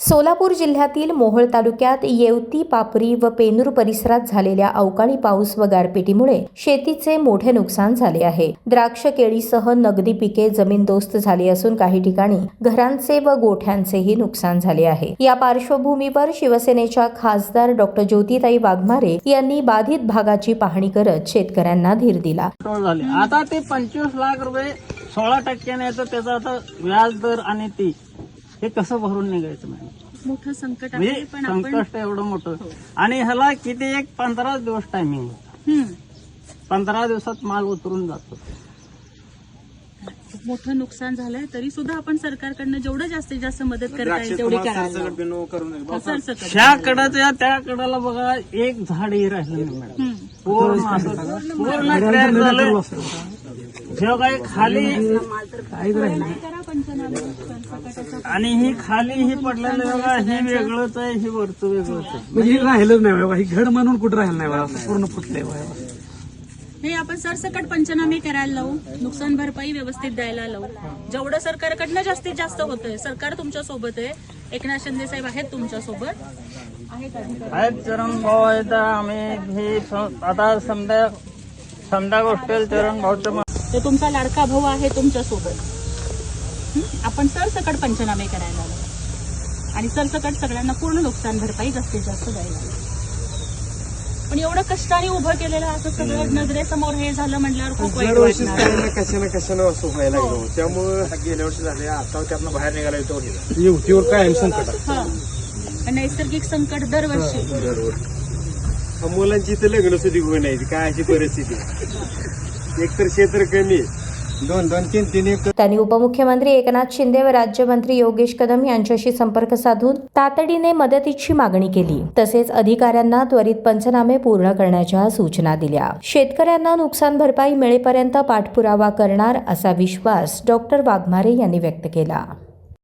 सोलापूर जिल्ह्यातील मोहोळ तालुक्यात येवती, पापरी व पेनूर परिसरात झालेल्या अवकाळी पाऊस व गारपिटीमुळे शेतीचे मोठे नुकसान झाले आहे. द्राक्ष, केळीसह नगदी पिके जमीनदोस्त झाली असून काही ठिकाणी घरांचे व गोठ्यांचेही नुकसान झाले आहे. या पार्श्वभूमीवर शिवसेनेच्या खासदार डॉक्टर ज्योतिताई वाघमारे यांनी बाधित भागाची पाहणी करत शेतकऱ्यांना धीर दिला. आता ते 25 लाख रुपये 16% येतं, त्याचा आता व्याज दर आणि ती हे कसं भरून निघायचं नाही. मोठं संकट आहे, पण संकट एवढं मोठं. आणि ह्याला किती एक 15 दिवस टायमिंग, 15 दिवसात माल उतरून जातो. खूप मोठं नुकसान झालंय, तरी सुद्धा आपण सरकारकडनं जेवढं जास्तीत जास्त मदत करता येईल तेवढी करायला. ह्या कडाच्या त्या कडाला बघा, एक झाडही राहिलं नाही. पूर्ण क्रॅक झालं. जेव्हा काही खाली आणि ही खाली ही पडलेलं बघा, ही वेगळंच आहे, ही वरचं वेगळंच आहे. म्हणजे राहिलंच नाही बाबा, ही घड म्हणून कुठं राहिलं नाही बाबा, पूर्ण फुटलंय बाबा. हे आपण सरसकट पंचनामे करायला लावू, नुकसान भरपाई व्यवस्थित द्यायला लावू. जेवढं सरकारकडनं जास्तीत जास्त होतंय, सरकार तुमच्या सोबत आहे. एकनाथ शिंदे साहेब आहेत तुमच्या सोबत, आहेत चरण भाऊ आहेत. आम्ही हे आता समजा गोष्टी चरण भाऊचं ते तुमचा लाडका भाऊ आहे तुमच्या सोबत. आपण सरसकट पंचनामे करायला लावू आणि सरसकट सगळ्यांना पूर्ण नुकसान भरपाई जास्तीत जास्त द्यायला लावू. पण एवढं कष्टाने उभं केलेलं असं सगळं नजरेसमोर हे झालं म्हटल्यावर खूप वाईट वाटणार. कशानं असं व्हायला लागलं, त्यामुळे गेल्या वर्षी झाले, आता त्यातनं बाहेर निघाला येतो. युवतीवर काय संकट आहे. नैसर्गिक संकट दरवर्षी. मुलांची इथं लग्न सुद्धा होई नाही, काय अशी परिस्थिती. एकतर क्षेत्र कमी, 2-3 एकर. त्यांनी उपमुख्यमंत्री एकनाथ शिंदे व राज्यमंत्री योगेश कदम यांच्याशी संपर्क साधून तातडीने मदतीची मागणी केली. तसेच अधिकाऱ्यांना त्वरित पंचनामे पूर्ण करण्याच्या सूचना दिल्या. शेतकऱ्यांना नुकसान भरपाई मिळेपर्यंत पाठपुरावा करणार असा विश्वास डॉक्टर वाघमारे यांनी व्यक्त केला.